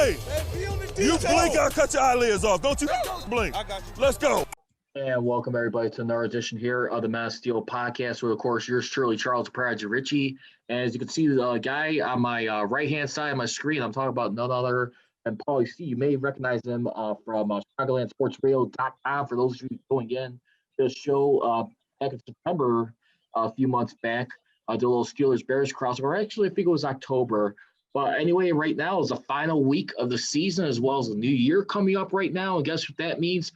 Hey, you blink, I'll cut your eyelids off. Don't you blink. I got you. Let's go. And welcome everybody to another edition here of the Mass Steel Podcast with, of course, yours truly, Charles Prodigy Ritchie. And as you can see, the guy on my right-hand side of my screen, I'm talking about none other than Paulie C. You may recognize him from ChicagolandSportsRadio.com. For those of you going in to the show back in September, a few months back, the little Steelers-Bears crossover. Actually, I think it was October. But anyway, right now is the final week of the season as well as the new year coming up right now. And guess what that means?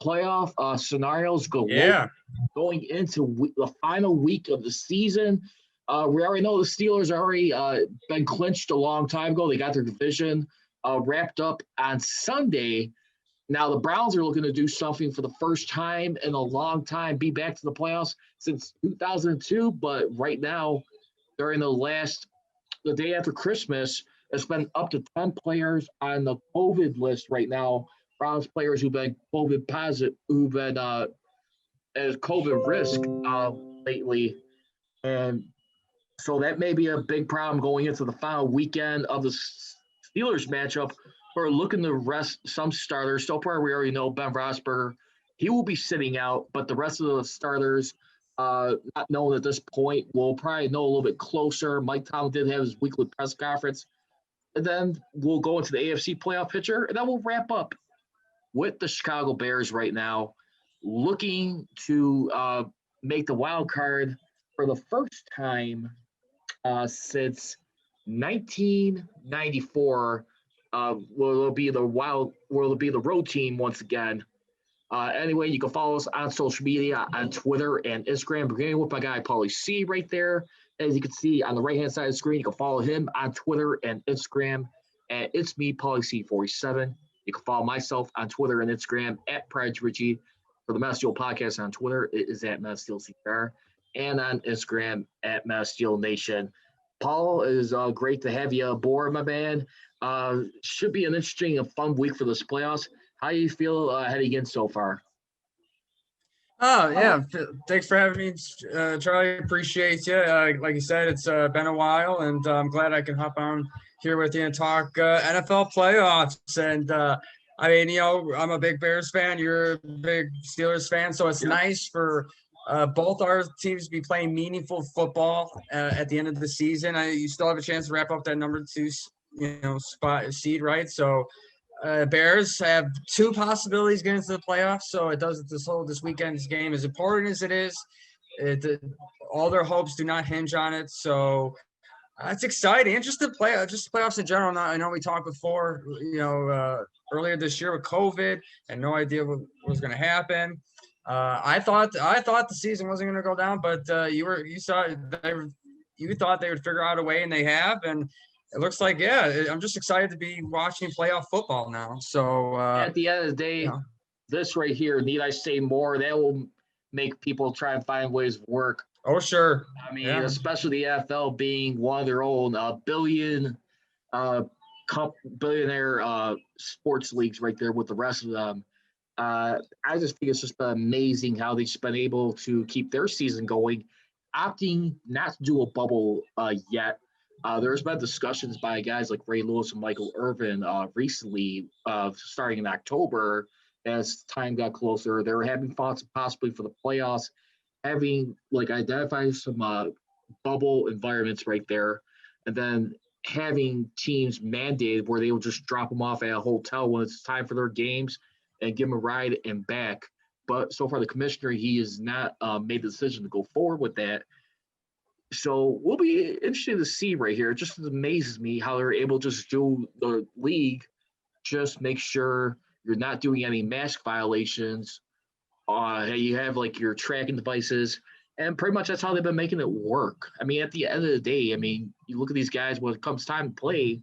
Playoff scenarios going into the final week of the season. We already know the Steelers already been clinched a long time ago. They got their division wrapped up on Sunday. Now the Browns are looking to do something for the first time in a long time, be back to the playoffs since 2002. But right now, during the day after Christmas, there's been up to 10 players on the COVID list right now. Browns players who've been COVID positive, who've been as COVID risk lately. And so that may be a big problem going into the final weekend of the Steelers matchup. We're looking to rest some starters. So far, we already know Ben Roethlisberger. He will be sitting out, but the rest of the starters, not known at this point, we'll probably know a little bit closer. Mike Tomlin did have his weekly press conference. And then we'll go into the AFC playoff picture, and then we'll wrap up with the Chicago Bears right now, looking to make the wild card for the first time since 1994. Will be the road team once again. Anyway, you can follow us on social media on Twitter and Instagram, beginning with my guy Paulie C right there. As you can see on the right-hand side of the screen, you can follow him on Twitter and Instagram at It's Me, Paulie C47. You can follow myself on Twitter and Instagram at Pride Richie. For the Mass Steel Podcast on Twitter, it is at Mass Steel CR, and on Instagram at Mass Steel Nation. Paul, it is great to have you aboard, my man. Should be an interesting and fun week for this playoffs. How do you feel heading in so far? Oh, yeah. Thanks for having me, Charlie. Appreciate you. Like you said, it's been a while, and I'm glad I can hop on here with you and talk NFL playoffs. And, I mean, you know, I'm a big Bears fan. You're a big Steelers fan. So it's nice for both our teams to be playing meaningful football at the end of the season. You still have a chance to wrap up that number 2, seed, right? So Bears have 2 possibilities getting into the playoffs. So it does this weekend's game, as important as it is, all their hopes do not hinge on it. So it's exciting. And just playoffs in general. I know we talked before, earlier this year with COVID, and no idea what was going to happen. I thought the season wasn't going to go down, but you thought they would figure out a way, and they have. And it looks like, I'm just excited to be watching playoff football now. So at the end of the day, this right here, need I say more? That will make people try and find ways of work. Oh, sure. I mean, especially the NFL being one of their own billionaire sports leagues right there with the rest of them. I just think it's just been amazing how they've been able to keep their season going, opting not to do a bubble yet. There's been discussions by guys like Ray Lewis and Michael Irvin recently, starting in October, as time got closer. They were having thoughts possibly for the playoffs, having identified some bubble environments right there, and then having teams mandated where they will just drop them off at a hotel when it's time for their games and give them a ride and back. But so far, the commissioner, he has not made the decision to go forward with that. So we'll be interested to see right here. It just amazes me how they're able to just do the league, just make sure you're not doing any mask violations. You have your tracking devices, and pretty much that's how they've been making it work. I mean, at the end of the day, I mean, you look at these guys when it comes time to play,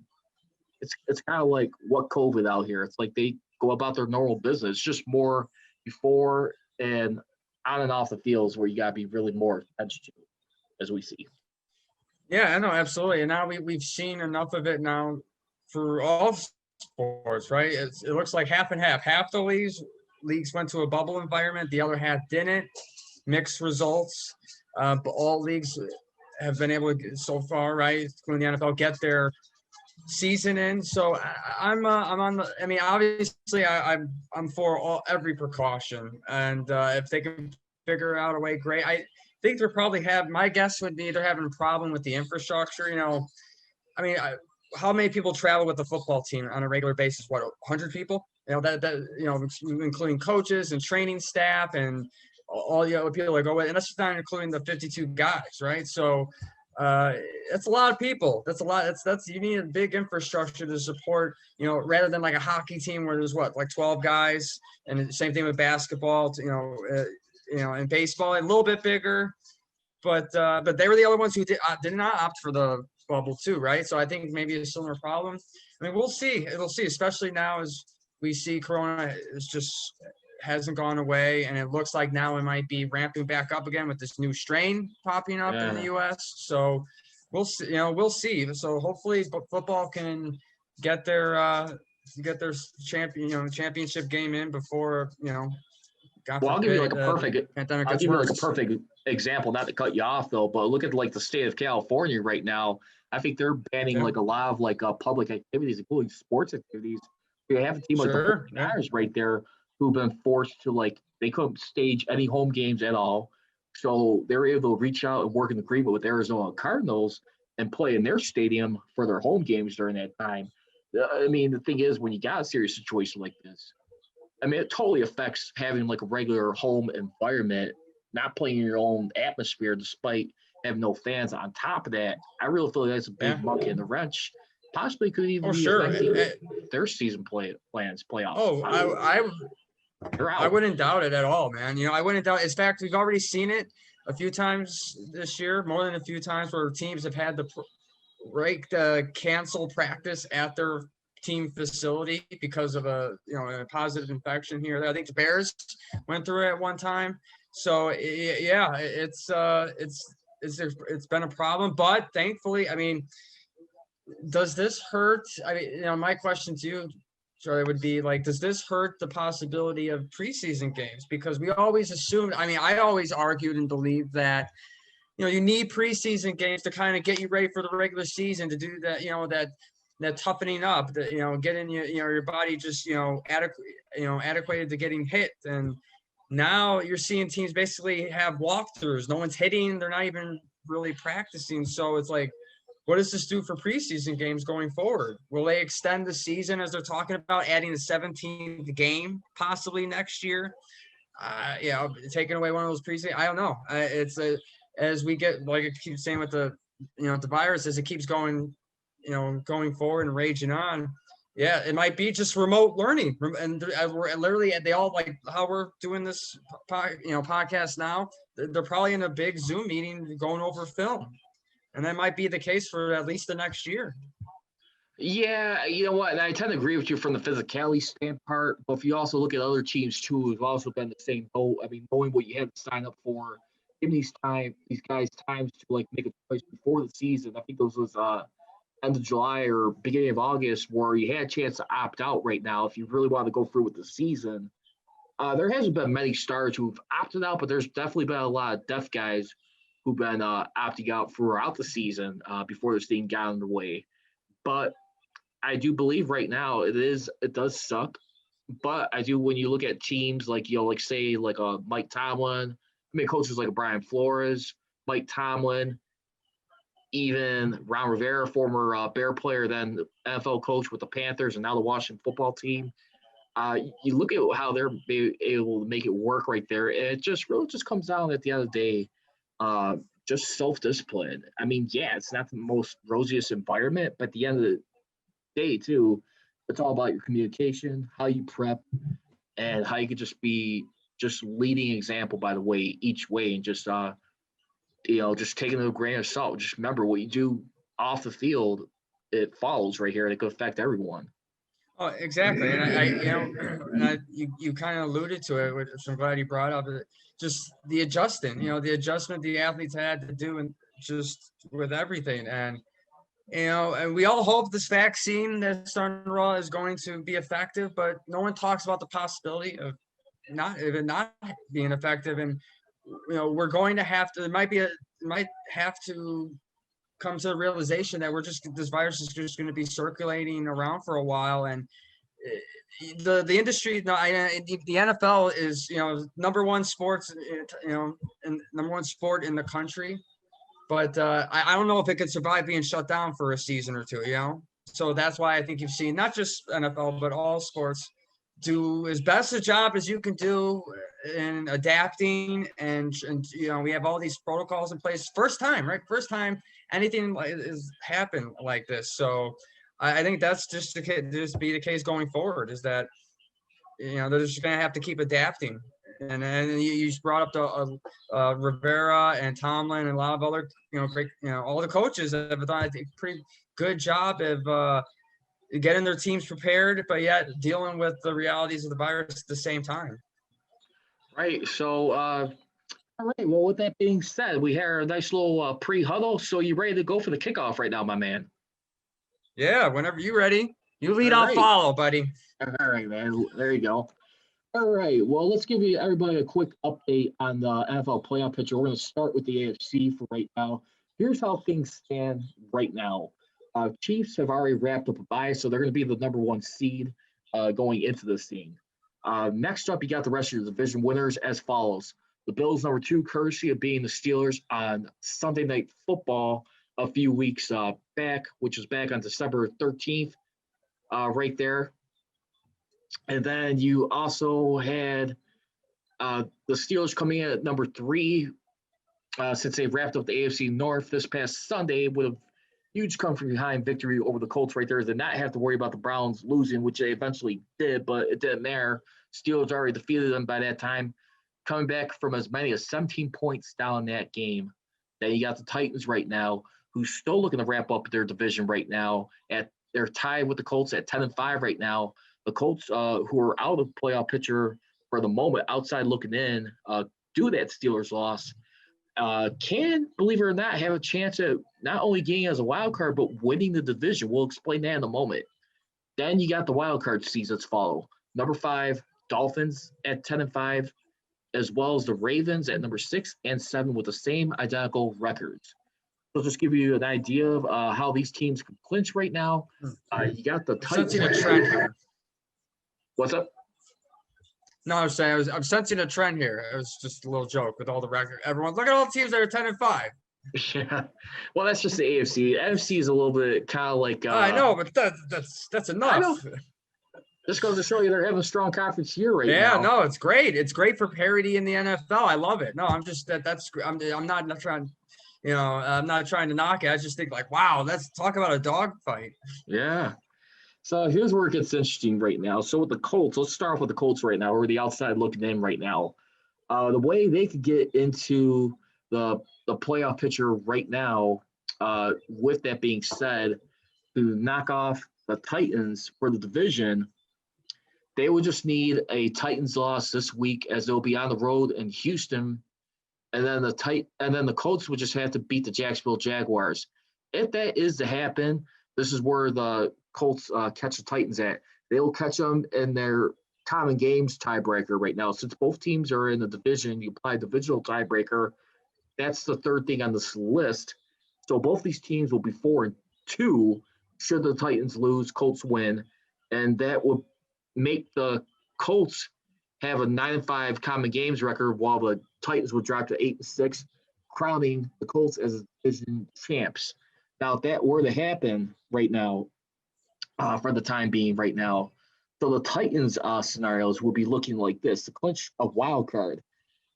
it's kind of like what COVID out here. It's like they go about their normal business, just more before and on and off the fields where you got to be really more attention to, as we see. Yeah, I know, absolutely. And now we've seen enough of it now for all sports, right? It looks like half and half. Half the leagues went to a bubble environment. The other half didn't. Mixed results. But all leagues have been able to, so far, right, including the NFL, get their season in. So I'm on the. I mean, obviously, I'm for every precaution, and if they can figure out a way, great. I think they're probably have. My guess would be they're having a problem with the infrastructure. I mean, how many people travel with the football team on a regular basis? What, 100 people? Including coaches and training staff and all the other people that go with, and that's not including the 52 guys, right? So that's a lot of people. That's a lot. That's you need a big infrastructure to support. Rather than like a hockey team where there's what, like 12 guys, and the same thing with basketball. And baseball a little bit bigger, but they were the other ones who did not opt for the bubble too, right? So I think maybe a similar problem. I mean, we'll see. It'll see, especially now as we see Corona is just hasn't gone away, and it looks like now it might be ramping back up again with this new strain popping up in the U.S. So we'll see. We'll see. So hopefully, football can get their championship game in before I'll give you like a perfect pandemic. I'll give you like a perfect example, not to cut you off though, but look at like the state of California right now. I think they're banning like a lot of like public activities, including sports activities. You have a team like the 49ers right there who've been forced to they couldn't stage any home games at all. So they were able to reach out and work in agreement with Arizona Cardinals and play in their stadium for their home games during that time. I mean, the thing is, when you got a serious situation like this, I mean, it totally affects having like a regular home environment, not playing in your own atmosphere despite having no fans. On top of that, I really feel like that's a big monkey in the wrench. Possibly could even be affecting their season playoffs. Oh, I wouldn't doubt it at all, man. I wouldn't doubt. In fact, we've already seen it a few times this year, more than a few times, where teams have had to cancel practice at their team facility because of a positive infection here. I think the Bears went through it at one time. So yeah, it's been a problem, but thankfully, I mean, does this hurt? I mean, my question to you, Charlie, would be does this hurt the possibility of preseason games? Because we always assumed, I always argued and believed that, you need preseason games to kind of get you ready for the regular season, to do that, that toughening up, getting your body just, adequate to getting hit. And now you're seeing teams basically have walkthroughs. No one's hitting. They're not even really practicing. So it's like, what does this do for preseason games going forward? Will they extend the season as they're talking about adding the 17th game possibly next year? Taking away one of those preseason. I don't know. As we get, like I keep saying with the virus, as it keeps going, going forward and raging on. Yeah, it might be just remote learning, and literally they all, like how we're doing this, podcast now. They're probably in a big Zoom meeting going over film, and that might be the case for at least the next year. Yeah, you know what? And I tend to agree with you from the physicality standpoint, but if you also look at other teams too, who've also been the same boat. I mean, knowing what you had to sign up for, giving these guys times to make a choice before the season. I think those was end of July or beginning of August, where you had a chance to opt out right now if you really want to go through with the season. There hasn't been many stars who've opted out, but there's definitely been a lot of deaf guys who've been opting out throughout the season before this thing got underway. But I do believe right now it does suck. But I do, when you look at teams like Mike Tomlin, coaches like Brian Flores, Mike Tomlin, even Ron Rivera, former Bear player, then NFL coach with the Panthers and now the Washington football team. You look at how they're able to make it work right there. And it just really just comes down at the end of the day, just self-discipline. I mean, yeah, it's not the most rosiest environment, but at the end of the day too, it's all about your communication, how you prep, and how you could just be just leading example by the way, each way, and just just taking it with a grain of salt. Just remember, what you do off the field, it follows right here, and it could affect everyone. Oh, exactly. And you kind of alluded to it, which I'm glad you brought up. Just the adjustment the athletes had to do, and just with everything. And and we all hope this vaccine that's starting to roll is going to be effective, but no one talks about the possibility of it not being effective. And we're going to have to. It might have to come to the realization that this virus is just going to be circulating around for a while. And the industry, the NFL is, number one sports, and number one sport in the country. But I don't know if it could survive being shut down for a season or two, So that's why I think you've seen not just NFL, but all sports do as best a job as you can do in adapting. And we have all these protocols in place. First time anything is happened like this. So I think that's just be the case going forward, is that, they're just going to have to keep adapting. And then you brought up the Rivera and Tomlin and a lot of other, great, all the coaches have done, I think, pretty good job of getting their teams prepared, but yet dealing with the realities of the virus at the same time. Right. So, all right. Well, with that being said, we had a nice little pre-huddle. So you ready to go for the kickoff right now, my man? Yeah, whenever you're ready. You lead, All I'll right. follow, buddy. All right, man. There you go. All right. Well, let's give everybody a quick update on the NFL playoff picture. We're going to start with the AFC for right now. Here's how things stand right now. Chiefs have already wrapped up a bye, so they're going to be the number one seed going into this thing. Next up, you got the rest of your division winners as follows. The Bills, number 2, courtesy of being the Steelers on Sunday Night Football a few weeks back, which was back on December 13th, right there. And then you also had the Steelers coming in at number 3 since they wrapped up the AFC North this past Sunday with a huge come from behind victory over the Colts right there. They did not have to worry about the Browns losing, which they eventually did, but it didn't matter. Steelers already defeated them by that time, coming back from as many as 17 points down in that game. Then you got the Titans right now, who's still looking to wrap up their division right now. They're tied with the Colts at 10-5 right now. The Colts, who are out of the playoff picture for the moment, outside looking in, due to that Steelers loss, can, believe it or not, have a chance at not only getting as a wild card, but winning the division. We'll explain that in a moment. Then you got the wild card seasons follow. Number 5, Dolphins at 10-5, as well as the Ravens at number 6 and 7 with the same identical records. So just give you an idea of how these teams can clinch right now. You got the Titans. Sensing a trend here. What's up? No, I was saying I'm sensing a trend here. It was just a little joke with all the record. Everyone's look at all the teams that are 10-5. Yeah, well, that's just the AFC. NFC is a little bit kind of like. I know, but that's enough. I know. This goes to show you they're having a strong conference year right now. Yeah, no, it's great. It's great for parity in the NFL. I love it. No, I'm just I'm not trying. I'm not trying to knock it. I just think like, wow, let's talk about a dogfight. Yeah. So here's where it gets interesting right now. So with the Colts, let's start off with the Colts right now. We're the outside looking in right now. The way they could get into the playoff picture right now, with that being said, to knock off the Titans for the division, they would just need a Titans loss this week, as they'll be on the road in Houston, and then the Colts would just have to beat the Jacksonville Jaguars. If that is to happen, this is where the Colts catch the Titans at. They will catch them in their common games tiebreaker right now. Since both teams are in the division, you apply divisional tiebreaker. That's the third thing on this list. So both these teams will be 4-2 should the Titans lose, Colts win, and that would make the Colts have a 9-5 common games record, while the Titans would drop to 8-6, crowning the Colts as division champs. Now, if that were to happen right now, for the time being right now, so the Titans scenarios will be looking like this. To clinch a wild card,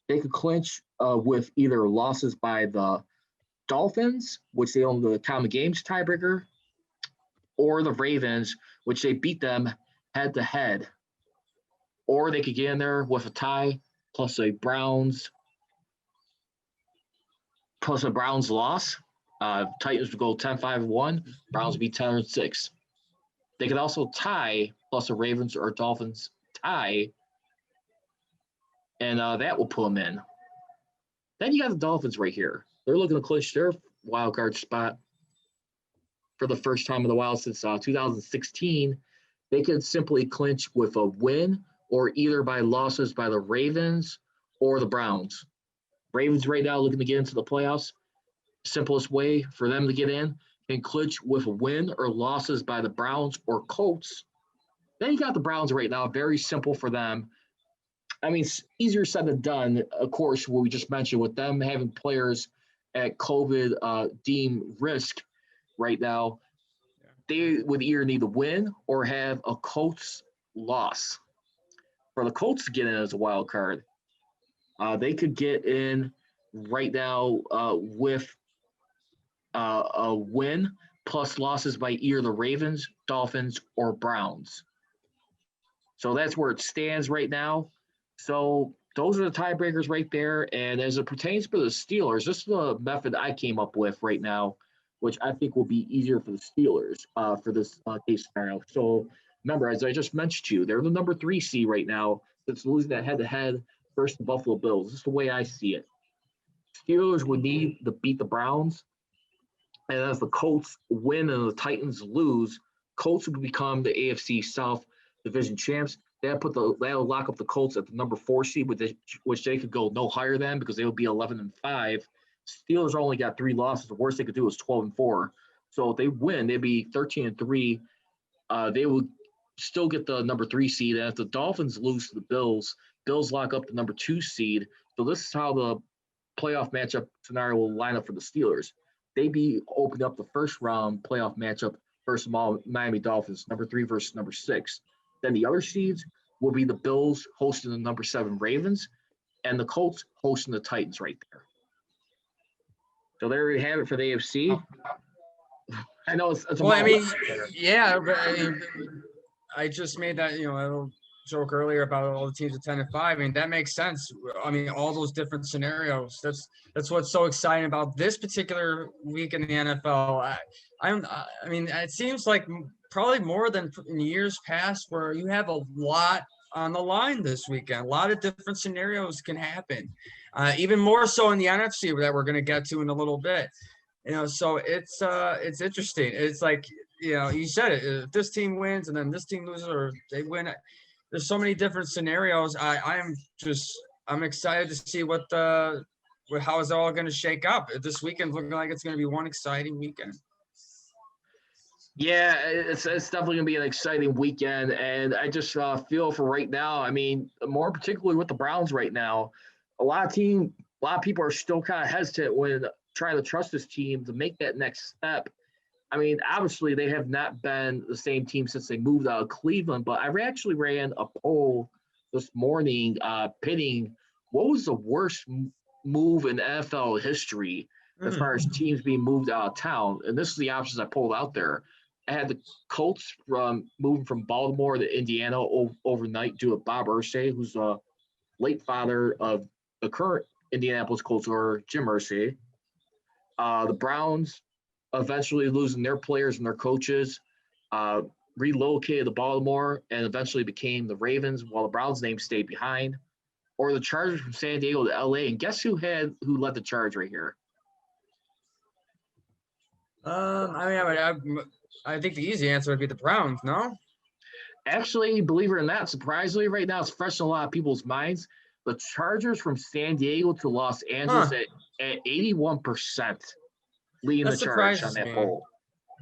they could clinch with either losses by the Dolphins, which they own the common games tiebreaker, or the Ravens, which they beat them head-to-head. Or they could get in there with a tie plus a Browns loss. Titans would go 10-5-1. Browns would be 10-6. They could also tie plus a Ravens or Dolphins tie, and that will pull them in. Then you got the Dolphins right here. They're looking to clinch their wild card spot for the first time in a while since 2016. They could simply clinch with a win, or either by losses by the Ravens or the Browns. Ravens right now looking to get into the playoffs. simplest way for them to get in, can clinch with a win or losses by the Browns or Colts. Then you got the Browns right now, very simple for them. I mean, it's easier said than done, of course, what we just mentioned with them having players at COVID deemed risk right now. They would either need to win or have a Colts loss. For the Colts to get in as a wild card, they could get in right now with a win plus losses by either the Ravens, Dolphins, or Browns. So that's where it stands right now. So those are the tiebreakers right there. And as it pertains to the Steelers, this is the method I came up with right now, which I think will be easier for the Steelers for this case scenario. So remember, as I just mentioned to you, they're the number 3 seed right now. That's losing that head-to-head versus the Buffalo Bills. This is the way I see it. Steelers would need to beat the Browns. And as the Colts win and the Titans lose, Colts would become the AFC South Division champs. That'll lock up the Colts at the number 4 seed, which they could go no higher than because they would be 11-5. Steelers only got 3 losses. The worst they could do is 12-4. So if they win, they'd be 13-3. They would still get the number 3 seed. And if the Dolphins lose to the Bills lock up the number 2 seed. So this is how the playoff matchup scenario will line up for the Steelers. They'd be opening up the first round playoff matchup versus Miami Dolphins, number 3 versus number 6. Then the other seeds will be the Bills hosting the number 7 Ravens and the Colts hosting the Titans right there. So there you have it for the AFC. I know it's well, I mean, yeah, but I just made that, a little joke earlier about all the teams at 10-5. I mean, that makes sense. I mean, all those different scenarios. That's what's so exciting about this particular week in the NFL. I mean, it seems like probably more than in years past where you have a lot on the line this weekend. A lot of different scenarios can happen. Even more so in the NFC that we're going to get to in a little bit. So it's interesting. It's like, you said it. If this team wins and then this team loses or they win, there's so many different scenarios. I'm excited to see how is it all going to shake up. This weekend's looking like it's going to be one exciting weekend. Yeah, it's definitely going to be an exciting weekend, and I just feel for right now. I mean, more particularly with the Browns right now, a lot of people are still kind of hesitant when trying to trust this team to make that next step. I mean, obviously they have not been the same team since they moved out of Cleveland, but I actually ran a poll this morning pitting what was the worst move in NFL history as far as teams being moved out of town, and this is the options I pulled out there. I had the Colts moving from Baltimore to Indiana overnight due to Bob Irsay, who's the late father of the current Indianapolis Colts owner, Jim Irsay. The Browns eventually losing their players and their coaches, relocated to Baltimore and eventually became the Ravens while the Browns' name stayed behind. Or the Chargers from San Diego to LA. And guess who led the charge right here? I think the easy answer would be the Browns, no? Actually, believe it or not, surprisingly, right now it's fresh in a lot of people's minds. The Chargers from San Diego to Los Angeles at 81% leading the charge on that poll.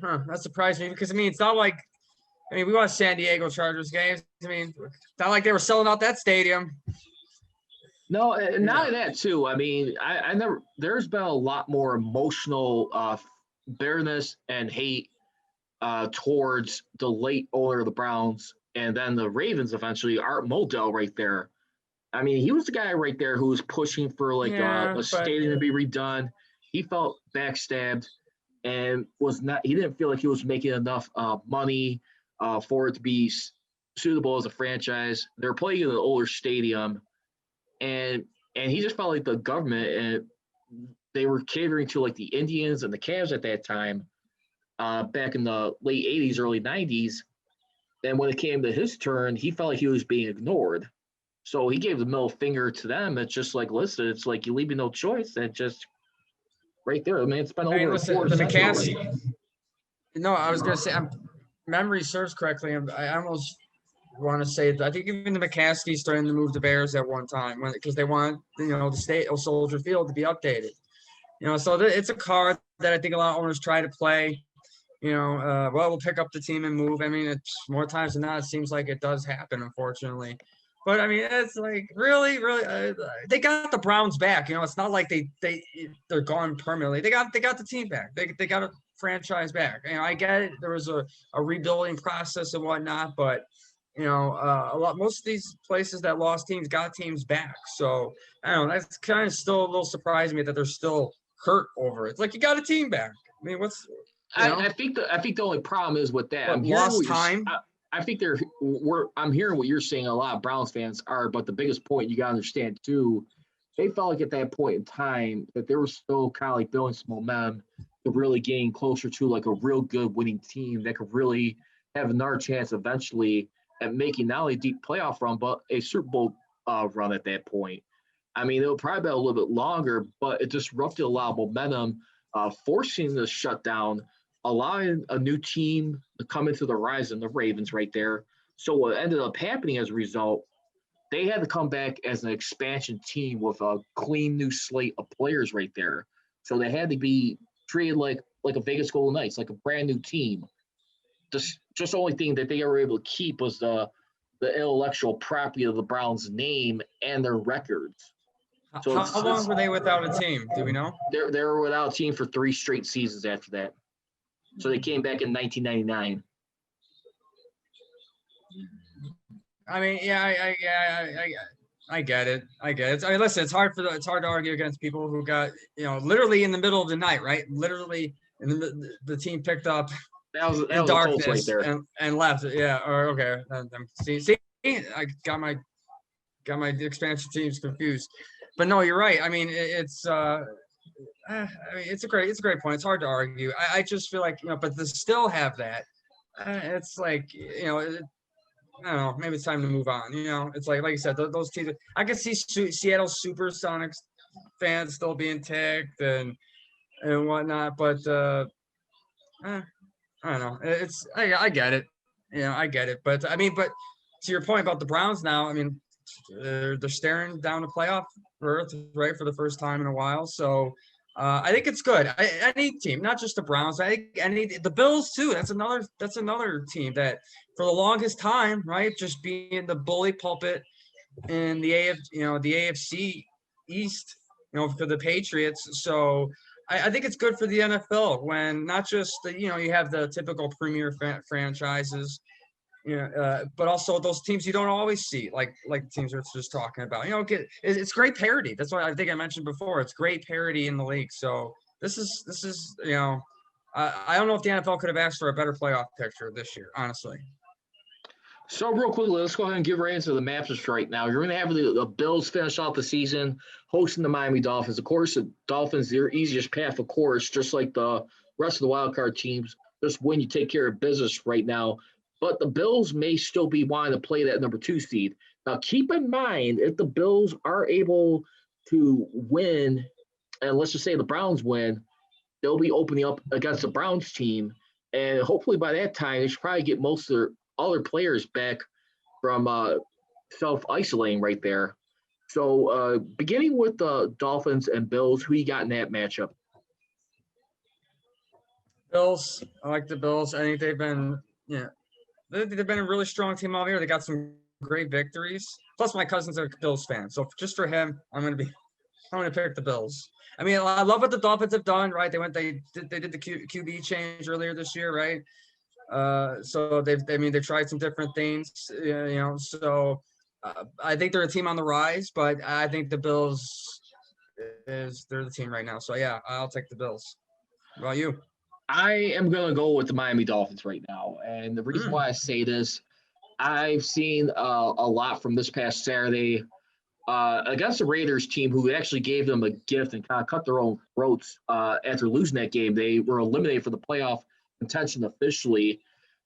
That surprised me because, it's not like – we watch San Diego Chargers games. It's not like they were selling out that stadium. No, and not that too. There's been a lot more emotional bitterness and hate towards the late owner of the Browns and then the Ravens eventually, Art Modell right there. He was the guy right there who was pushing for a stadium to be redone. He felt backstabbed and he didn't feel like he was making enough money for it to be suitable as a franchise. They're playing in an older stadium and he just felt like the government and they were catering to the Indians and the Cavs at that time. Back in the late 80s, early 90s. And when it came to his turn, he felt like he was being ignored. So he gave the middle finger to them. It's just listen, it's like you leave me no choice. And just right there. It's been over 4 McCaskey. No, I was going to say, memory serves correctly. I almost want to say, I think even the McCaskey's starting to move the Bears at one time because they want, the state of Soldier Field to be updated. So it's a card that I think a lot of owners try to play. We'll pick up the team and move. I mean, it's more times than not, it seems like it does happen, unfortunately. But I mean, it's like really, they got the Browns back. It's not like they're gone permanently. They got the team back. They got a franchise back. I get it. There was a rebuilding process and whatnot, but most of these places that lost teams got teams back. So I don't know. That's kind of still a little surprising me that they're still hurt over it. It's like you got a team back. I mean, I think the only problem is with that. Lost time. I think I'm hearing what you're saying. A lot of Browns fans are, but the biggest point you got to understand too, they felt like at that point in time that they were still kind of like building some momentum to really getting closer to like a real good winning team that could really have another chance eventually at making not only a deep playoff run but a Super Bowl run at that point. I mean, it'll probably be a little bit longer, but it disrupted a lot of momentum, forcing the shutdown, allowing a new team to come into the horizon, the Ravens right there. So what ended up happening as a result, they had to come back as an expansion team with a clean new slate of players right there. So they had to be treated like a Vegas Golden Knights, like a brand new team. Just the only thing that they were able to keep was the intellectual property of the Browns' name and their records. So how long were they without a team? Do we know? They were without a team for 3 straight seasons after that. So they came back in 1999. I mean, I get it. I mean, listen, it's hard to argue against people who got literally in the middle of the night, right? Literally, and then the team picked up that was darkness right there. and left. Yeah. Or okay. See, I got my expansion teams confused, but no, you're right. I mean, it's it's a great point. It's hard to argue. I just feel like but to still have that, it's like I don't know. Maybe it's time to move on. It's like you said, those teams. I can see Seattle SuperSonics fans still being ticked and whatnot, but I don't know. I get it. I get it. But I mean, but to your point about the Browns now, I mean, they're staring down the playoff berth, right, for the first time in a while. So I think it's good. Any team, not just the Browns. I think the Bills too. That's another team that for the longest time, right, just being the bully pulpit in the AFC East, for the Patriots. So I think it's good for the NFL when not just you have the typical premier franchises, but also those teams you don't always see, like the teams we're just talking about. It's great parity. That's what I think I mentioned before. It's great parity in the league. So this is I don't know if the NFL could have asked for a better playoff picture this year, honestly. So real quickly, let's go ahead and give our answer to the matchups right now. You're going to have the Bills finish off the season hosting the Miami Dolphins. Of course, the Dolphins, their easiest path, of course, just like the rest of the wildcard teams. Just when you take care of business right now. But the Bills may still be wanting to play that number 2 seed. Now, keep in mind, if the Bills are able to win, and let's just say the Browns win, they'll be opening up against the Browns team. And hopefully by that time, they should probably get most of all their players back from self-isolating right there. So beginning with the Dolphins and Bills, who you got in that matchup? Bills. I like the Bills. I think they've been, they've been a really strong team all year. They got some great victories. Plus, my cousin's a Bills fan, so just for him, I'm going to pick the Bills. I mean, I love what the Dolphins have done. Right? They did the QB change earlier this year, right? So they've tried some different things, So I think they're a team on the rise, but I think the Bills they're the team right now. So yeah, I'll take the Bills. What about you? I am going to go with the Miami Dolphins right now. And the reason why I say this, I've seen a lot from this past Saturday against the Raiders team who actually gave them a gift and kind of cut their own throats after losing that game. They were eliminated for the playoff contention officially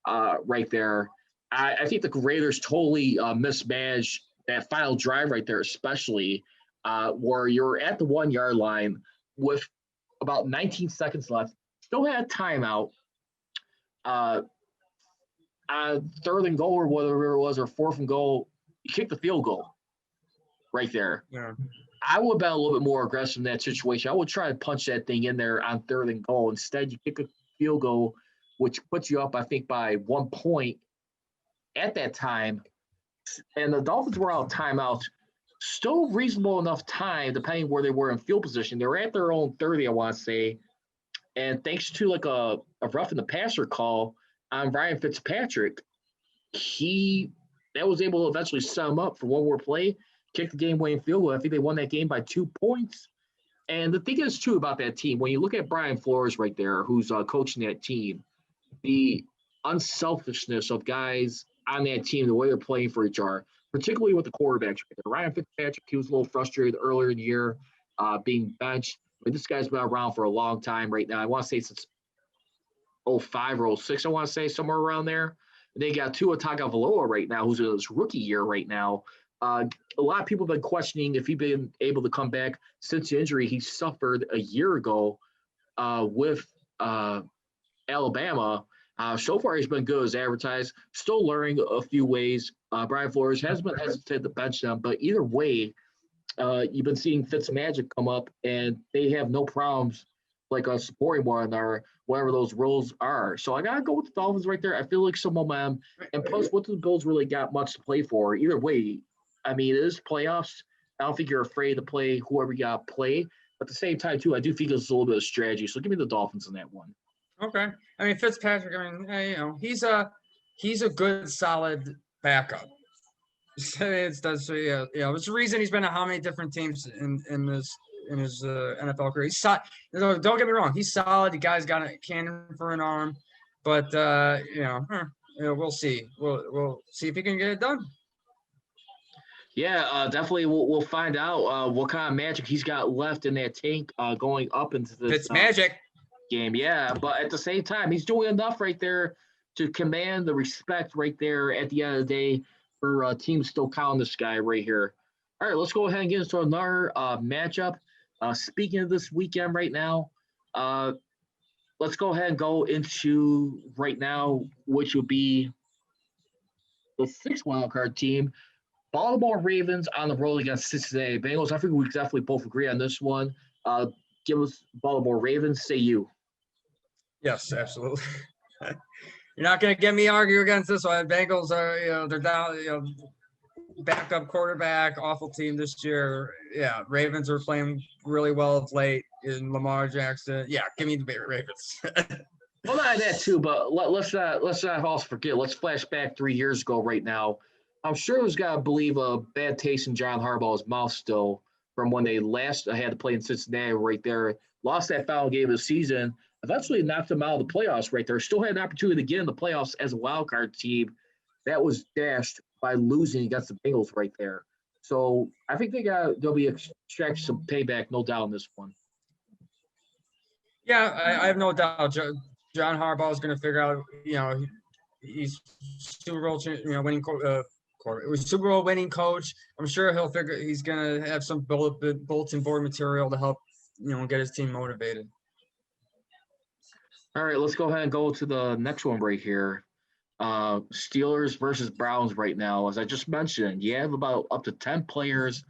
right there. I think the Raiders totally mismanaged that final drive right there, especially where you're at the 1 yard line with about 19 seconds left. Still had a timeout. 3rd and goal or whatever it was, or 4th and goal, you kick the field goal. right there. Yeah. I would have been a little bit more aggressive in that situation. I would try to punch that thing in there on 3rd and goal. Instead, you kick a field goal, which puts you up, I think, by 1 point at that time. And the Dolphins were out of timeout. Still reasonable enough time, depending where they were in field position. They were at their own 30, I want to say. And thanks to like a roughing the passer call on Ryan Fitzpatrick, that was able to eventually set him up for one more play, kick the game-winning field goal. I think they won that game by 2 points. And the thing is, too, about that team, when you look at Brian Flores right there, who's coaching that team, the unselfishness of guys on that team, the way they're playing for each other, particularly with the quarterbacks. Ryan Fitzpatrick, he was a little frustrated earlier in the year being benched. But this guy's been around for a long time right now. I want to say since 05 or 06, I want to say, somewhere around there. And they got Tua Tagovailoa right now, who's in his rookie year right now. A lot of people have been questioning if he's been able to come back since the injury he suffered a year ago with Alabama. So far, he's been good as advertised. Still learning a few ways. Brian Flores has been hesitant to bench them, but either way, you've been seeing Fitzmagic come up, and they have no problems like supporting one or whatever those roles are. So I gotta go with the Dolphins right there. I feel like some momentum, and plus, what do the Bills really got much to play for? Either way, I mean, it is playoffs. I don't think you're afraid to play whoever you got to play. But at the same time, too, I do think it's a little bit of strategy. So give me the Dolphins in that one. Okay. I mean, Fitzpatrick, I mean, he's a good, solid backup. It's the reason he's been on how many different teams in his NFL career. He's solid. Don't get me wrong. He's solid. The guy's got a cannon for an arm, but we'll see. We'll see if he can get it done. Yeah, definitely. We'll find out what kind of magic he's got left in that tank going up into this Fitzmagic game. Yeah, but at the same time, he's doing enough right there to command the respect right there at the end of the day for teams still counting this guy right here. All right, let's go ahead and get into another matchup. Speaking of this weekend right now, let's go ahead and go into right now, which will be the 6th wildcard team. Baltimore Ravens on the road against Cincinnati Bengals. I think we definitely both agree on this one. Give us Baltimore Ravens. Say you. Yes, absolutely. You're not going to get me argue against this one. Bengals are, they're down, backup quarterback, awful team this year. Yeah, Ravens are playing really well of late in Lamar Jackson. Yeah, give me the Ravens. Well, not that too, but let's not also forget. Let's flash back 3 years ago right now. I'm sure there's got to believe a bad taste in John Harbaugh's mouth still from when they last had to play in Cincinnati right there. Lost that final game of the season. Eventually knocked them out of the playoffs right there. Still had an opportunity to get in the playoffs as a wild card team. That was dashed by losing against the Bengals right there. So I think they'll be extracting some payback, no doubt, in this one. Yeah, I have no doubt. John Harbaugh is going to figure out. He's Super Bowl, winning Super Bowl winning coach. I'm sure he's going to have some bulletin board material to help, get his team motivated. All right, let's go ahead and go to the next one right here. Steelers versus Browns right now. As I just mentioned, you have about up to 10 players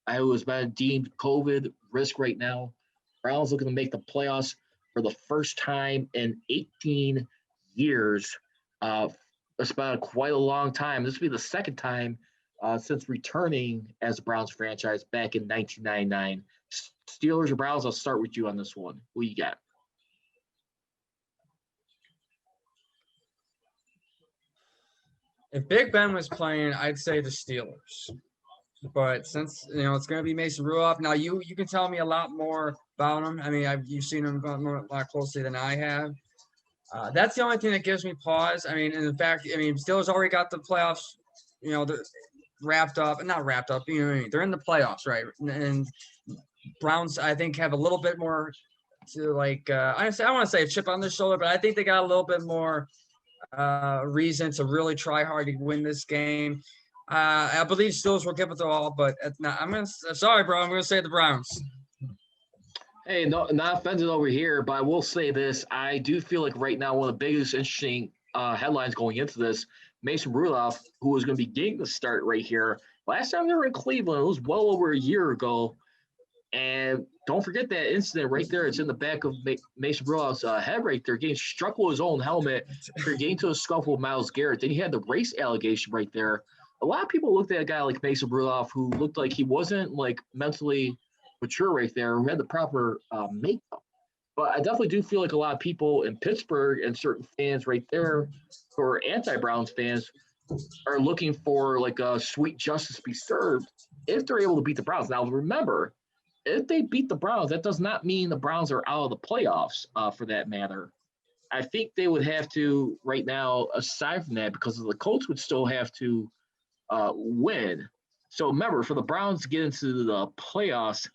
who has been deemed COVID risk right now. Browns looking to make the playoffs for the first time in 18 years. It's been quite a long time. This will be the second time since returning as a Browns franchise back in 1999. Steelers or Browns, I'll start with you on this one. Who you got? If Big Ben was playing, I'd say the Steelers. But since, it's going to be Mason Rudolph. Now, you can tell me a lot more about him. I mean, you've seen him a lot closely than I have. That's the only thing that gives me pause. I mean, in fact, Steelers already got the playoffs, wrapped up. Not wrapped up, they're in the playoffs, right? And Browns, I think, have a little bit more to, I want to say a chip on their shoulder, but I think they got a little bit more reason to really try hard to win this game. I believe Steelers will give it to all, but sorry, bro. I'm going to say the Browns. Hey, not offended over here, but I will say this. I do feel like right now one of the biggest interesting headlines going into this Mason Rudolph, who was going to be getting the start right here. Last time they were in Cleveland, it was well over a year ago. And don't forget that incident right there. It's in the back of Mason Rudolph's head right there, getting struck with his own helmet, getting to a scuffle with Myles Garrett. Then he had the race allegation right there. A lot of people looked at a guy like Mason Rudolph who looked like he wasn't like mentally mature right there, who had the proper makeup. But I definitely do feel like a lot of people in Pittsburgh and certain fans right there who are anti-Browns fans are looking for like a sweet justice be served if they're able to beat the Browns. Now, remember, if they beat the Browns, that does not mean the Browns are out of the playoffs for that matter. I think they would have to right now, aside from that, because the Colts would still have to win. So remember, for the Browns to get into the playoffs,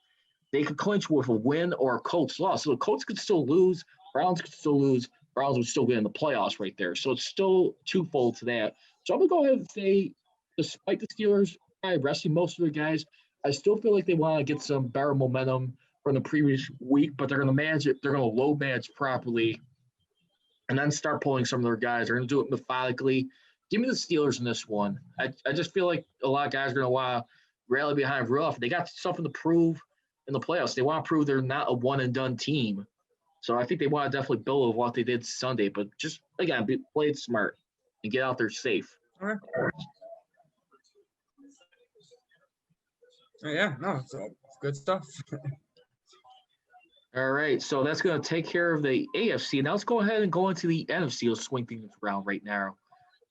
they could clinch with a win or a Colts loss. So the Colts could still lose, Browns could still lose, Browns would still get in the playoffs right there. So it's still twofold to that. So I'm going to go ahead and say, despite the Steelers probably resting most of their guys, I still feel like they want to get some better momentum from the previous week, but they're going to manage it. They're going to load manage properly and then start pulling some of their guys. They're going to do it methodically. Give me the Steelers in this one. I just feel like a lot of guys are going to want to rally behind Rudolph. They got something to prove in the playoffs. They want to prove they're not a one-and-done team. So I think they want to definitely build on what they did Sunday, but just, again, play it smart and get out there safe. All right. Yeah, no, it's good stuff. All right, so that's going to take care of the AFC. Now let's go ahead and go into the NFC. Let's swing things around right now.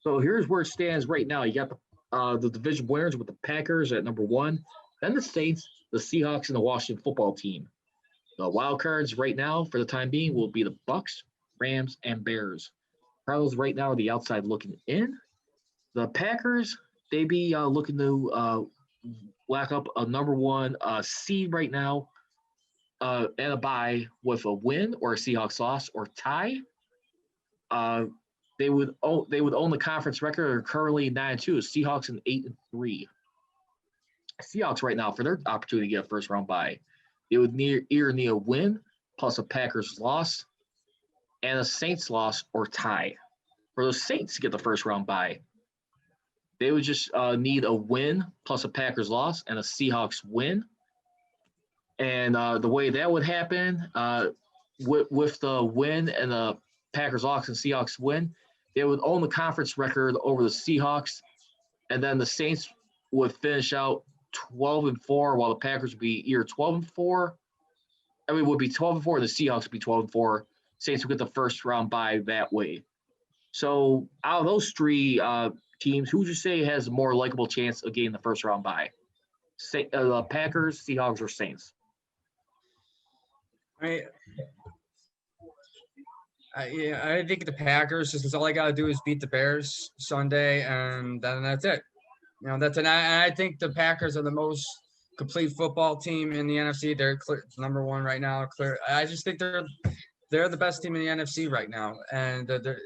So here's where it stands right now. You got the division winners with the Packers at number 1, then the Saints, the Seahawks, and the Washington football team. The wild cards right now, for the time being, will be the Bucs, Rams, and Bears. Cardinals right now are the outside looking in. The Packers, they be looking to lock up a number 1 seed right now and a bye with a win or a Seahawks loss or tie. They would own the conference record. They're currently 9-2. Seahawks and 8-3. Seahawks right now, for their opportunity to get a first round bye, they would either need a win plus a Packers loss and a Saints loss or tie. For the Saints to get the first round bye, they would just need a win plus a Packers loss and a Seahawks win. And the way that would happen, with the win and the Packers loss and Seahawks win, they would own the conference record over the Seahawks, and then the Saints would finish out 12-4, while the Packers would be either 12-4. I mean, would be 12-4. The Seahawks would be 12-4. Saints would get the first round bye that way. So out of those 3 teams, who would you say has a more likable chance of getting the first round bye? The Packers, Seahawks, or Saints? I think the Packers, just because all I got to do is beat the Bears Sunday, and then that's it. You know, I think the Packers are the most complete football team in the NFC. They're number 1 right now. I just think they're the best team in the NFC right now, and you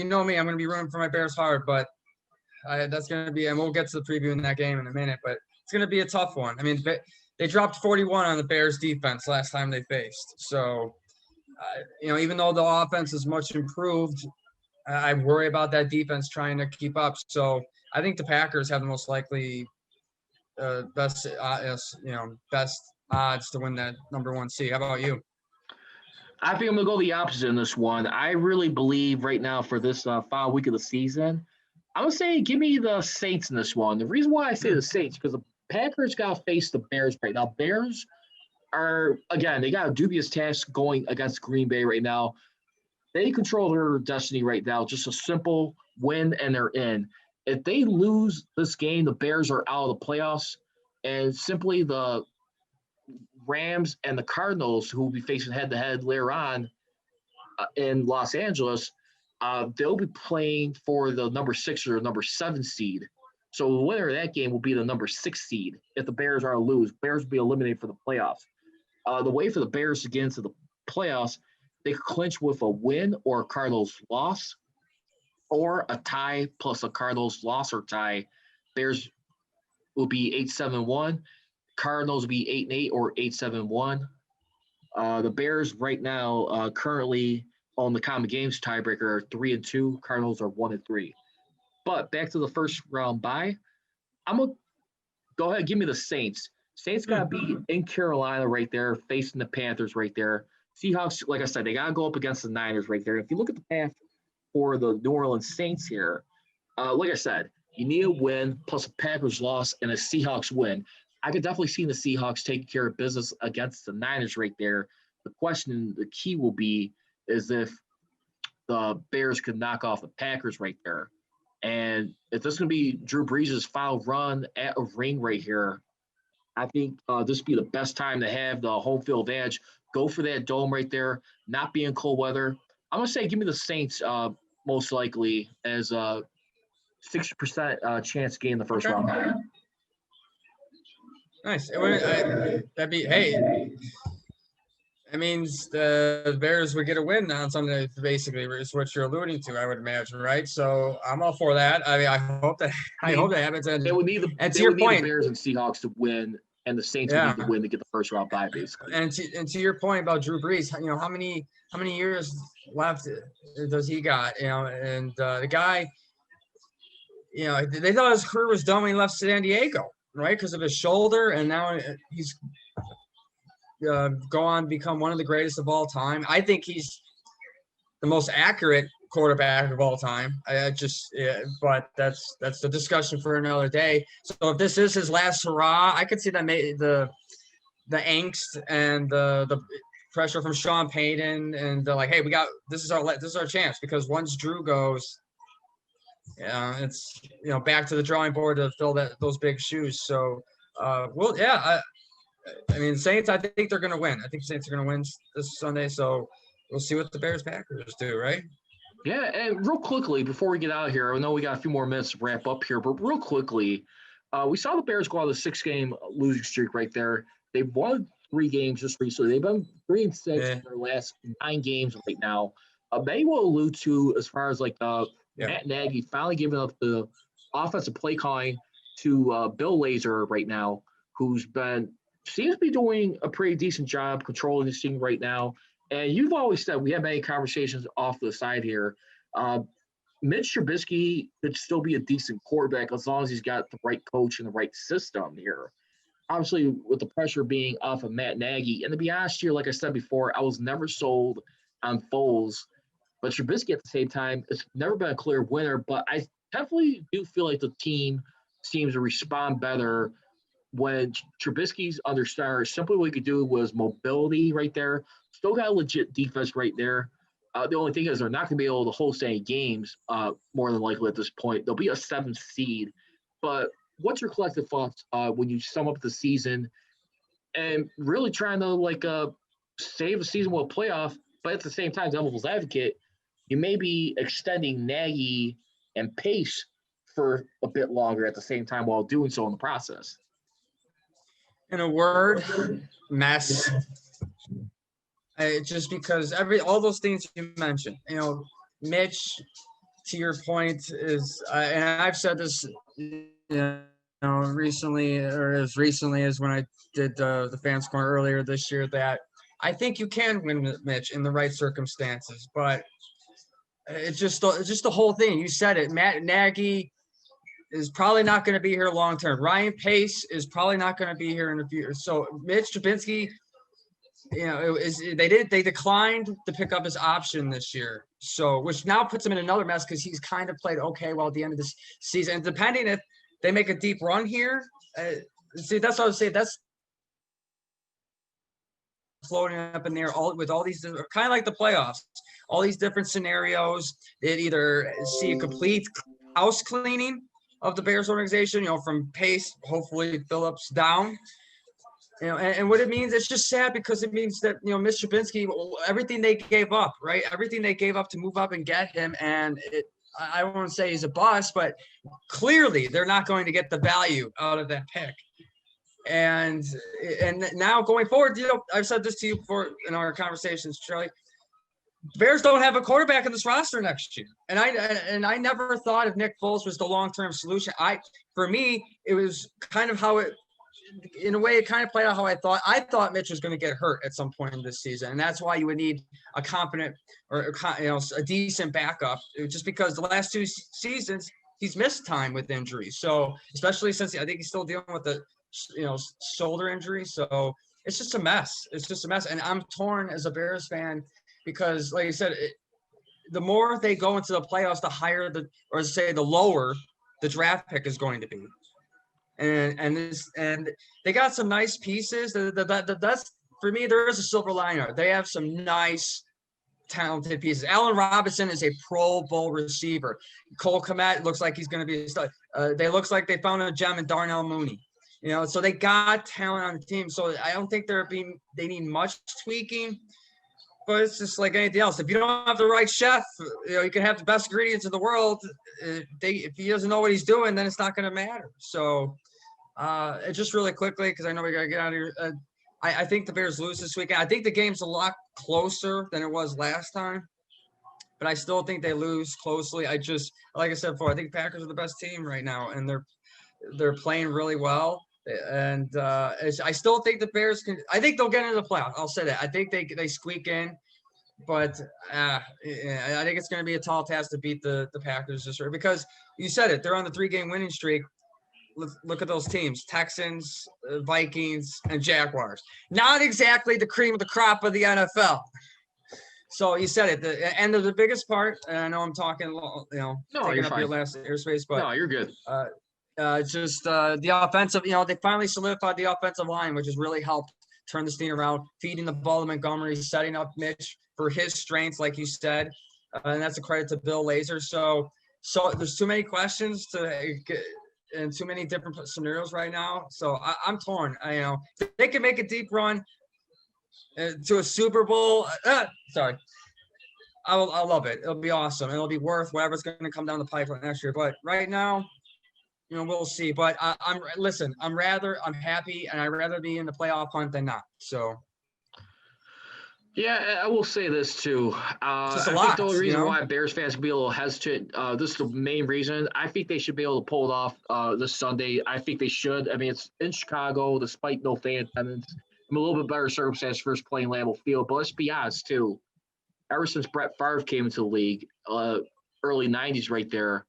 know me, I'm going to be rooting for my Bears hard, but that's going to be, and we'll get to the preview in that game in a minute, but it's going to be a tough one. I mean, they dropped 41 on the Bears defense last time they faced. So, even though the offense is much improved, I worry about that defense trying to keep up. So I think the Packers have the most likely best odds to win that number 1 seed. How about you? I think I'm going to go the opposite in this one. I really believe right now for this final week of the season, I'm going to say give me the Saints in this one. The reason why I say the Saints, because the Packers got to face the Bears right now. Bears are, again, they got a dubious task going against Green Bay right now. They control their destiny right now. Just a simple win and they're in. If they lose this game, the Bears are out of the playoffs. And simply the Rams and the Cardinals, who will be facing head-to-head later on in Los Angeles, they'll be playing for the number 6 or number 7 seed. So the winner of that game will be the number 6 seed. If the Bears are to lose, Bears will be eliminated for the playoffs. The way for the Bears to get into the playoffs, they could clinch with a win or a Cardinals loss, or a tie plus a Cardinals loss or tie. Bears will be 8-7-1. Cardinals will be 8-8 or 8-7-1. The Bears right now currently on the common games tiebreaker are 3-2. Cardinals are 1-3. But back to the first round bye, I'm gonna go ahead and give me the Saints. Saints gotta be in Carolina right there, facing the Panthers right there. Seahawks, like I said, they gotta go up against the Niners right there. If you look at the path for the New Orleans Saints here, like I said, you need a win plus a Packers loss and a Seahawks win. I could definitely see the Seahawks taking care of business against the Niners right there. The question, the key will be, is if the Bears could knock off the Packers right there. And if this is going to be Drew Brees' final run at a ring right here, I think this would be the best time to have the home field advantage. Go for that dome right there, not be in cold weather. I'm going to say give me the Saints most likely as a 60% chance to gain the first round. Nice. That'd be, hey, that means the Bears would get a win on Sunday, basically, is what you're alluding to, I would imagine, right? So I'm all for that. I mean, I hope that happens. And they would need the Bears and Seahawks to win, and the Saints would need to win to get the first round bye, basically. And to your point about Drew Brees, how many years left does he got? And the guy, they thought his career was done when he left San Diego, right? Because of his shoulder, and now he's go on to become one of the greatest of all time. I think he's the most accurate quarterback of all time. But that's the discussion for another day. So if this is his last hurrah, I could see that the angst and the pressure from Sean Payton and like, hey, this is our chance, because once Drew goes, it's back to the drawing board to fill those big shoes. So I mean, Saints, I think they're going to win. I think Saints are going to win this Sunday. So we'll see what the Bears-Packers do, right? Yeah, and real quickly, before we get out of here, I know we got a few more minutes to wrap up here, but real quickly, we saw the Bears go out of the 6-game losing streak right there. They've won 3 games just recently. They've been 3-6 in their last 9 games right now. They will allude to, as far as like Matt Nagy finally giving up the offensive play calling to Bill Lazor right now, who's seems to be doing a pretty decent job controlling this team right now. And you've always said, we have many conversations off the side here, Mitch Trubisky could still be a decent quarterback as long as he's got the right coach and the right system here. Obviously, with the pressure being off of Matt Nagy. And to be honest here, like I said before, I was never sold on Foles. But Trubisky at the same time, it's never been a clear winner. But I definitely do feel like the team seems to respond better when Trubisky's under center. Simply what he could do was mobility right there. Still got a legit defense right there. The only thing is they're not going to be able to host any games more than likely at this point. They'll be a 7th seed. But what's your collective thoughts when you sum up the season and really trying to save the season with a playoff, but at the same time, devil's advocate, you may be extending Nagy and Pace for a bit longer at the same time while doing so in the process? In a word, mess. Just because all those things you mentioned, Mitch, to your point, is, and I've said this, recently, or as recently as when I did the Fans Corner earlier this year, that I think you can win with Mitch in the right circumstances. But it's just the whole thing. You said it. Matt Nagy is probably not going to be here long term. Ryan Pace is probably not going to be here in the future. So Mitch Trubisky, they declined to pick up his option this year. So which now puts him in another mess because he's kind of played okay well at the end of this season. And depending if they make a deep run here, that's what I would say. That's floating up in there with all these, kind of like the playoffs, all these different scenarios. They'd either see a complete house cleaning of the Bears organization, from Pace, hopefully Phillips down, and what it means, it's just sad because it means that, Mitch Trubisky, everything they gave up, right? Everything they gave up to move up and get him. And I won't say he's a bust, but clearly they're not going to get the value out of that pick. And now going forward, I've said this to you before in our conversations, Charlie, Bears don't have a quarterback in this roster next year. And I never thought if Nick Foles was the long-term solution. For me, it was kind of how it in a way, it kind of played out how I thought. I thought Mitch was going to get hurt at some point in this season, and that's why you would need a competent or a decent backup. Just because the last two seasons he's missed time with injuries, so especially since I think he's still dealing with the shoulder injury. So it's just a mess. It's just a mess, and I'm torn as a Bears fan because, like I said, the more they go into the playoffs, the higher the lower the draft pick is going to be. And they got some nice pieces. That's for me. There is a silver lining. They have some nice, talented pieces. Allen Robinson is a Pro Bowl receiver. Cole Kmet looks like he's going to be a stud. They looks like they found a gem in Darnell Mooney. So they got talent on the team. So I don't think they need much tweaking. But it's just like anything else. If you don't have the right chef, you can have the best ingredients in the world. If he doesn't know what he's doing, then it's not going to matter. So. Just really quickly, because I know we got to get out of here. I think the Bears lose this weekend. I think the game's a lot closer than it was last time, but I still think they lose closely. Like I said before, I think Packers are the best team right now, and they're playing really well. And I still think the Bears can. I think they'll get into the playoffs. I'll say that. I think they squeak in, but I think it's going to be a tall task to beat the Packers this year because you said it. They're on the 3-game winning streak. Look at those teams: Texans, Vikings, and Jaguars. Not exactly the cream of the crop of the NFL. So you said it. The biggest part, and I know I'm talking, taking up your last airspace, but no, you're good. Just the offensive. They finally solidified the offensive line, which has really helped turn this thing around. Feeding the ball to Montgomery, setting up Mitch for his strengths, like you said, and that's a credit to Bill Lazor. So there's too many questions and too many different scenarios right now. So I'm torn. They can make a deep run to a Super Bowl. Sorry. I'll love it. It'll be awesome. It'll be worth whatever's going to come down the pipeline next year. But right now, we'll see. But I'm happy, and I'd rather be in the playoff hunt than not. So. Yeah, I will say this too. I think the only reason why Bears fans can be a little hesitant, this is the main reason. I think they should be able to pull it off this Sunday. I think they should. I mean, it's in Chicago, despite no fan attendance. I'm a little bit better circumstance first playing Lambeau Field, but let's be honest too. Ever since Brett Favre came into the league, early '90s, right there,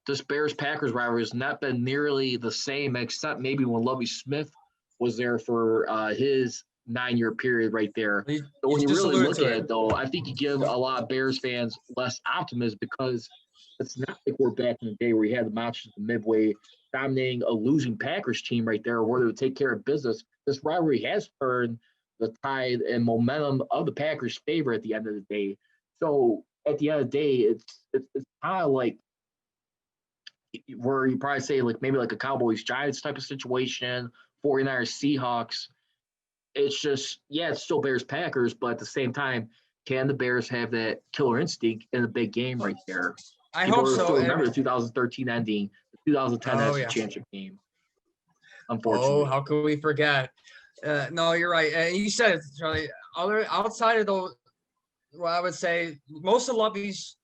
this Bears-Packers rivalry has not been nearly the same, except maybe when Lovie Smith was there for his 9-year period right there. But when you really look at it, though, I think you give a lot of Bears fans less optimism because it's not like we're back in the day where you had the Monsters of Midway dominating a losing Packers team right there where they would take care of business. This rivalry has turned the tide and momentum of the Packers' favor at the end of the day. So at the end of the day, it's kind of like where you probably say like maybe like a Cowboys-Giants type of situation, 49ers, Seahawks. It's just, it's still Bears-Packers, but at the same time, can the Bears have that killer instinct in a big game right there? I hope so. Remember the 2013 ending, the 2010 championship game. Unfortunately. Oh, how could we forget? No, you're right. And you said it, Charlie. Outside of those, I would say most of Lovey's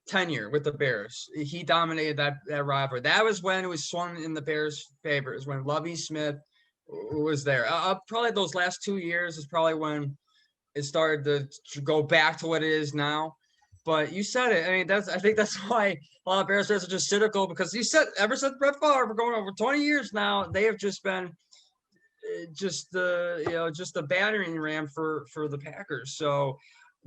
tenure with the Bears, he dominated that rivalry. That was when it was swung in the Bears' favor. It was when Lovie Smith was there. Probably those last 2 years is probably when it started to go back to what it is now. But you said it. I mean, I think that's why a lot of Bears fans are just cynical because you said ever since Brett Favre, we're going over 20 years now, they have just been just the battering ram for the Packers. So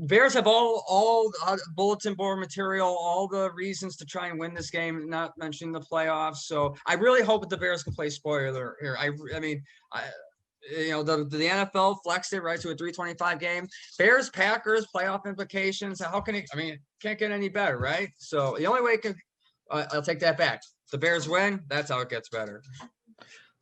Bears have all bulletin board material, all the reasons to try and win this game, not mentioning the playoffs. So I really hope that the Bears can play spoiler here. I mean, the NFL flexed it right to a 325 game. Bears, Packers, playoff implications. How can it? I mean, it can't get any better, right? So the only way it can, I'll take that back. The Bears win. That's how it gets better.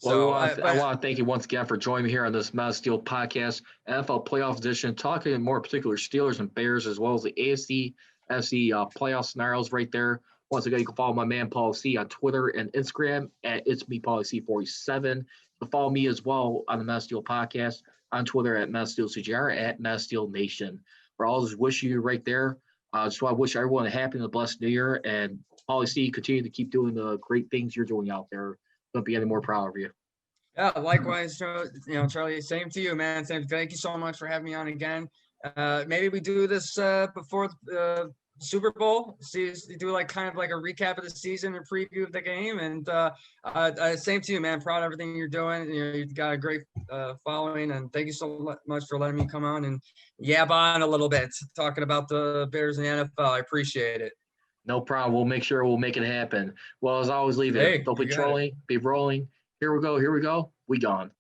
Well, I want to thank you once again for joining me here on this Matt Steel podcast, NFL playoff edition, talking in more particular Steelers and Bears, as well as the AFC, NFC playoff scenarios right there. Once again, you can follow my man, Paul C, on Twitter and Instagram at It's Me, Paulie C47. You can follow me as well on the Matt Steel podcast on Twitter at Matt Steel CGR, at Matt Steel Nation. For all this wish you right there. So I wish everyone a happy and a blessed new year. And Paulie C, continue to keep doing the great things you're doing out there. Don't be any more proud of you. Yeah, likewise, Charlie, same to you, man. Thank you so much for having me on again. Maybe we do this before the Super Bowl. Do like kind of like a recap of the season and preview of the game. And same to you, man. Proud of everything you're doing. You've got a great following, and thank you so much for letting me come on and yab on a little bit, talking about the Bears and the NFL. I appreciate it. No problem. We'll make sure we'll make it happen. Well, as always, leave Hey, it. Don't be you got it. trolling, be rolling. Here we go. We gone.